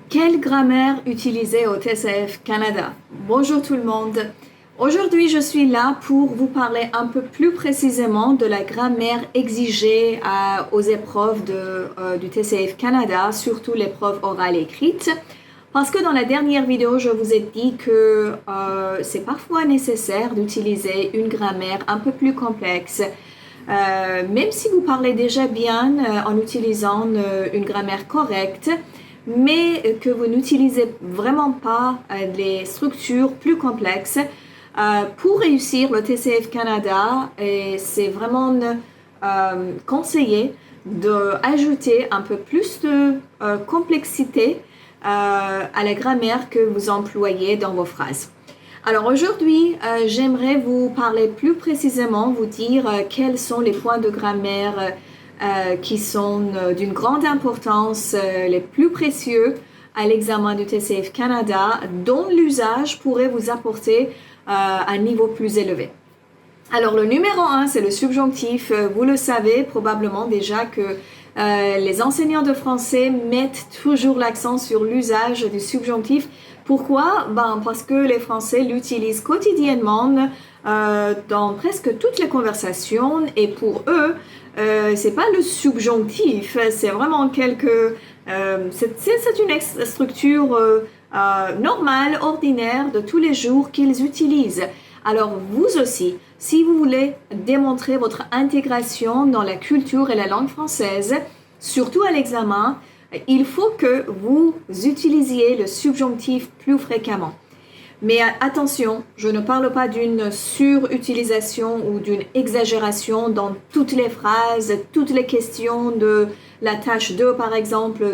Quelle grammaire utiliser au TCF Canada? Bonjour tout le monde. Aujourd'hui, je suis là pour vous parler un peu plus précisément de la grammaire exigée aux épreuves du TCF Canada, surtout l'épreuve orale et écrite. Parce que dans la dernière vidéo, je vous ai dit que c'est parfois nécessaire d'utiliser une grammaire un peu plus complexe. Même si vous parlez déjà bien en utilisant une grammaire correcte, mais que vous n'utilisez vraiment pas les structures plus complexes, pour réussir le TCF Canada, c'est vraiment conseillé d'ajouter un peu plus de complexité à la grammaire que vous employez dans vos phrases. Alors aujourd'hui, j'aimerais vous parler plus précisément, vous dire quels sont les points de grammaire qui sont d'une grande importance, les plus précieux à l'examen du TCF Canada, dont l'usage pourrait vous apporter un niveau plus élevé. Alors le numéro 1, c'est le subjonctif. Vous le savez probablement déjà que les enseignants de français mettent toujours l'accent sur l'usage du subjonctif. Pourquoi? Parce que les Français l'utilisent quotidiennement dans presque toutes les conversations, et pour eux, c'est pas le subjonctif, c'est vraiment c'est une structure normale, ordinaire de tous les jours qu'ils utilisent. Alors vous aussi, si vous voulez démontrer votre intégration dans la culture et la langue française, surtout à l'examen, il faut que vous utilisiez le subjonctif plus fréquemment. Mais attention, je ne parle pas d'une surutilisation ou d'une exagération dans toutes les phrases, toutes les questions de la tâche 2 par exemple,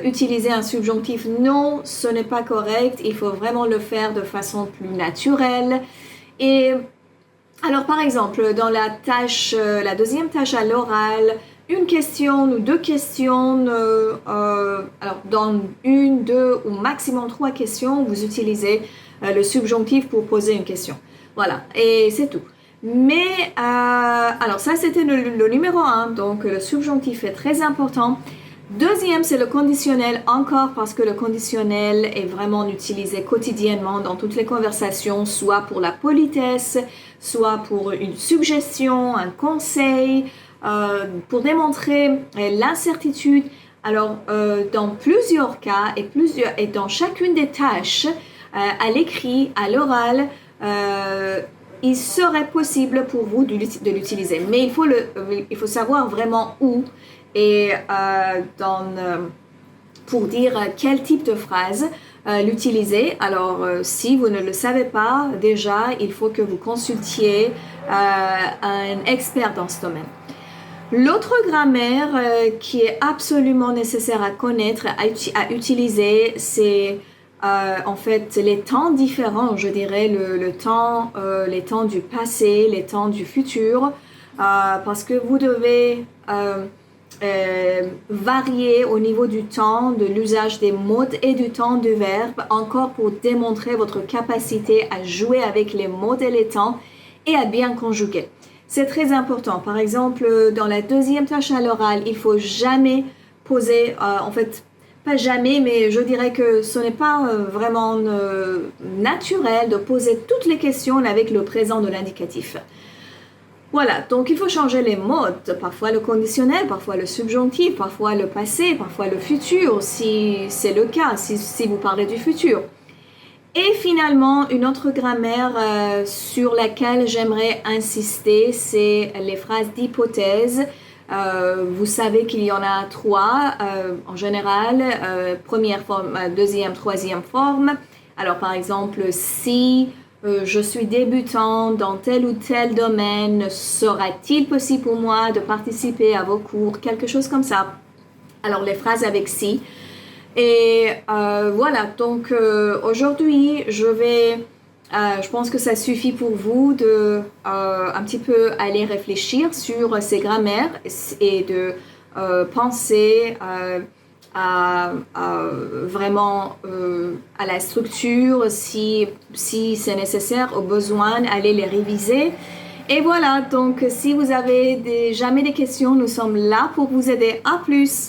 utiliser un subjonctif. Non, ce n'est pas correct, il faut vraiment le faire de façon plus naturelle. Et alors par exemple, dans la deuxième tâche à l'oral, une question ou deux questions, alors dans une, deux ou maximum 3 questions, vous utilisez le subjonctif pour poser une question. Voilà, et c'est tout. Mais, alors ça c'était le numéro 1, donc le subjonctif est très important. Deuxième, c'est le conditionnel, encore parce que le conditionnel est vraiment utilisé quotidiennement dans toutes les conversations, soit pour la politesse, soit pour une suggestion, un conseil, pour démontrer l'incertitude. Alors, dans plusieurs cas et dans chacune des tâches, à l'écrit, à l'oral, il serait possible pour vous de l'utiliser. Mais il faut savoir vraiment où et pour dire quel type de phrase l'utiliser. Alors, si vous ne le savez pas déjà, il faut que vous consultiez un expert dans ce domaine. L'autre grammaire qui est absolument nécessaire à connaître, à utiliser, c'est en fait les temps différents, je dirais, les temps du passé, les temps du futur, parce que vous devez varier au niveau du temps, de l'usage des mots et du temps du verbe, encore pour démontrer votre capacité à jouer avec les mots et les temps et à bien conjuguer. C'est très important. Par exemple, dans la deuxième tâche à l'oral, il faut jamais poser, en fait, pas jamais, mais je dirais que ce n'est pas vraiment naturel de poser toutes les questions avec le présent de l'indicatif. Voilà, donc il faut changer les modes, parfois le conditionnel, parfois le subjonctif, parfois le passé, parfois le futur, si c'est le cas, si vous parlez du futur. Et finalement, une autre grammaire sur laquelle j'aimerais insister, c'est les phrases d'hypothèse. Vous savez qu'il y en a 3 en général, première forme, deuxième, troisième forme. Alors par exemple, si je suis débutant dans tel ou tel domaine, sera-t-il possible pour moi de participer à vos cours? Quelque chose comme ça. Alors les phrases avec si. Et voilà, donc aujourd'hui, je pense que ça suffit pour vous de un petit peu aller réfléchir sur ces grammaires et de penser vraiment à la structure, si c'est nécessaire, au besoin, aller les réviser. Et voilà, donc si vous avez jamais des questions, nous sommes là pour vous aider. À plus!